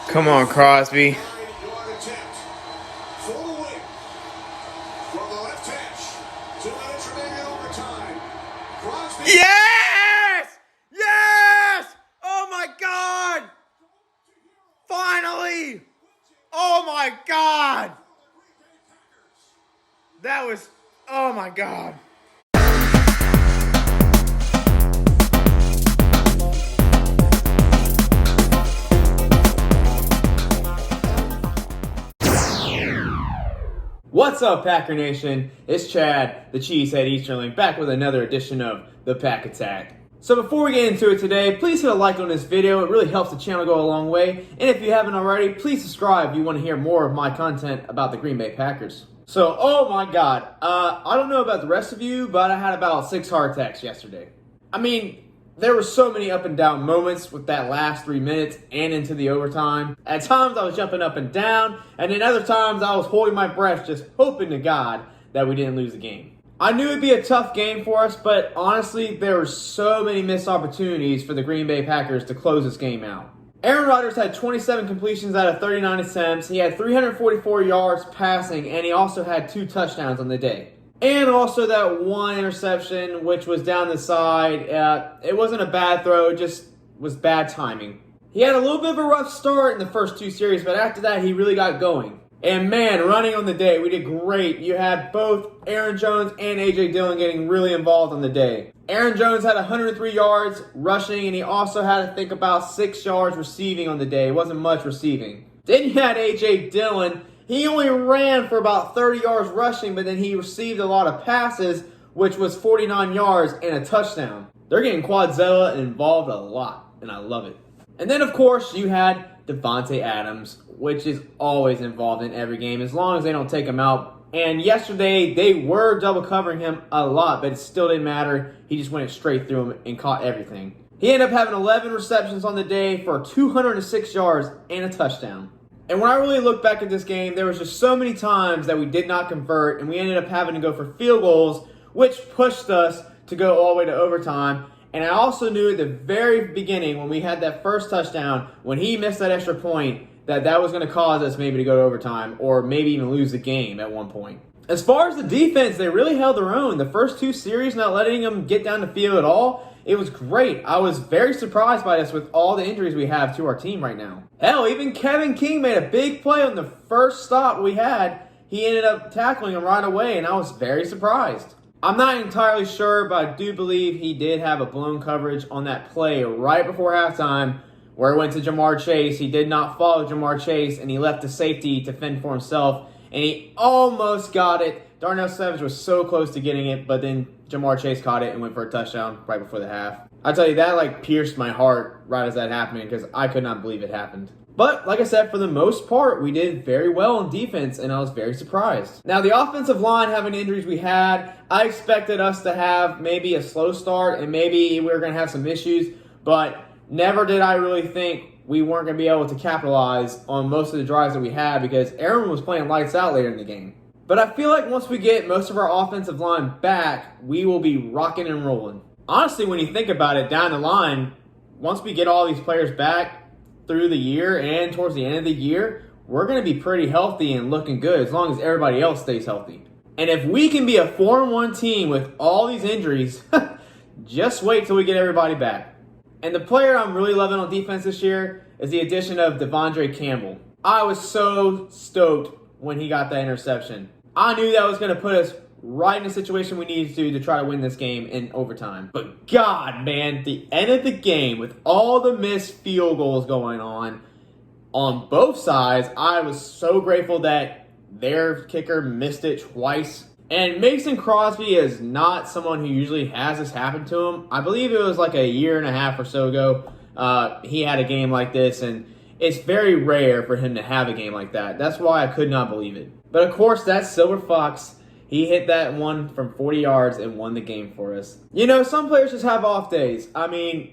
Come on, Crosby. Yes! Yes! Oh my God! Finally! Oh my God! That was, oh my God. What's up, Packer Nation? It's Chad, the Cheesehead Easterling, back with another edition of the Pack Attack. So before we get into it today, please hit a like on this video. It really helps the channel go a long way. And if you haven't already, please subscribe if you want to hear more of my content about the Green Bay Packers. So, oh my God, I don't know about the rest of you, but I had about 6 heart attacks yesterday. I mean, there were so many up and down moments with that last 3 minutes and into the overtime. At times I was jumping up and down, and then other times I was holding my breath just hoping to God that we didn't lose the game. I knew it'd be a tough game for us, but honestly, there were so many missed opportunities for the Green Bay Packers to close this game out. Aaron Rodgers had 27 completions out of 39 attempts. He had 344 yards passing, and he also had 2 touchdowns on the day. And also that 1 interception, which was down the side. It wasn't a bad throw, it just was bad timing. He had a little bit of a rough start in the first 2 series, but after that, he really got going. And man, running on the day, we did great. You had both Aaron Jones and A.J. Dillon getting really involved on the day. Aaron Jones had 103 yards rushing, and he also had, I think, about 6 yards receiving on the day. It wasn't much receiving. Then you had A.J. Dillon. He only ran for about 30 yards rushing, but then he received a lot of passes, which was 49 yards and a touchdown. They're getting Quadzilla involved a lot, and I love it. And then, of course, you had Devontae Adams, which is always involved in every game, as long as they don't take him out. And yesterday, they were double covering him a lot, but it still didn't matter. He just went straight through him and caught everything. He ended up having 11 receptions on the day for 206 yards and a touchdown. And when I really look back at this game, there was just so many times that we did not convert, and we ended up having to go for field goals, which pushed us to go all the way to overtime. And I also knew at the very beginning, when we had that first touchdown, when he missed that extra point, that was going to cause us maybe to go to overtime or maybe even lose the game at one point. As far as the defense, they really held their own. The first 2 series, not letting them get down the field at all, it was great. I was very surprised by this with all the injuries we have to our team right now. Hell, even Kevin King made a big play on the first stop we had. He ended up tackling him right away, and I was very surprised. I'm not entirely sure, but I do believe he did have a blown coverage on that play right before halftime where it went to Jamar Chase. He did not follow Jamar Chase, and he left the safety to fend for himself, and he almost got it. Darnell Savage was so close to getting it, but then Jamar Chase caught it and went for a touchdown right before the half. I tell you, that pierced my heart right as that happened because I could not believe it happened. But like I said, for the most part, we did very well on defense, and I was very surprised. Now, the offensive line having the injuries we had, I expected us to have maybe a slow start and maybe we were going to have some issues, but never did I really think we weren't going to be able to capitalize on most of the drives that we had because Aaron was playing lights out later in the game. But I feel like once we get most of our offensive line back, we will be rocking and rolling. Honestly, when you think about it, down the line, once we get all these players back through the year and towards the end of the year, we're going to be pretty healthy and looking good as long as everybody else stays healthy. And if we can be a 4-1 team with all these injuries, just wait till we get everybody back. And the player I'm really loving on defense this year is the addition of Devondre Campbell. I was so stoked when he got that interception. I knew that was going to put us right in the situation we needed to try to win this game in overtime. But God, man, the end of the game with all the missed field goals going on both sides, I was so grateful that their kicker missed it twice. And Mason Crosby is not someone who usually has this happen to him. I believe it was like a year and a half or so ago. He had a game like this, and it's very rare for him to have a game like that. That's why I could not believe it. But of course, that Silver Fox, he hit that one from 40 yards and won the game for us. You know, some players just have off days. We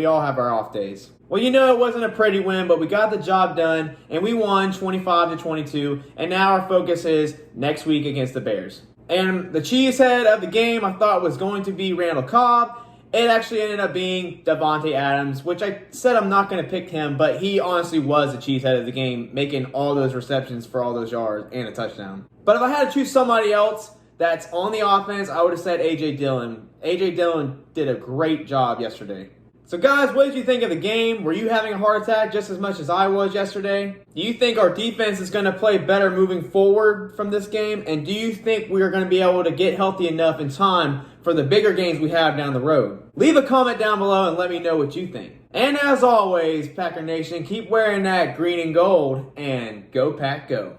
all have our off days. Well, you know, it wasn't a pretty win, but we got the job done, and we won 25-22, and now our focus is next week against the Bears. And the cheesehead of the game I thought was going to be Randall Cobb, It actually ended up being Davante Adams, which I said I'm not going to pick him, but he honestly was the Chiefs head of the game, making all those receptions for all those yards and a touchdown. But if I had to choose somebody else that's on the offense, I would have said A.J. Dillon. A.J. Dillon did a great job yesterday. So guys, what did you think of the game? Were you having a heart attack just as much as I was yesterday? Do you think our defense is going to play better moving forward from this game? And do you think we are going to be able to get healthy enough in time for the bigger games we have down the road? Leave a comment down below and let me know what you think. And as always, Packer Nation, keep wearing that green and gold and go Pack Go.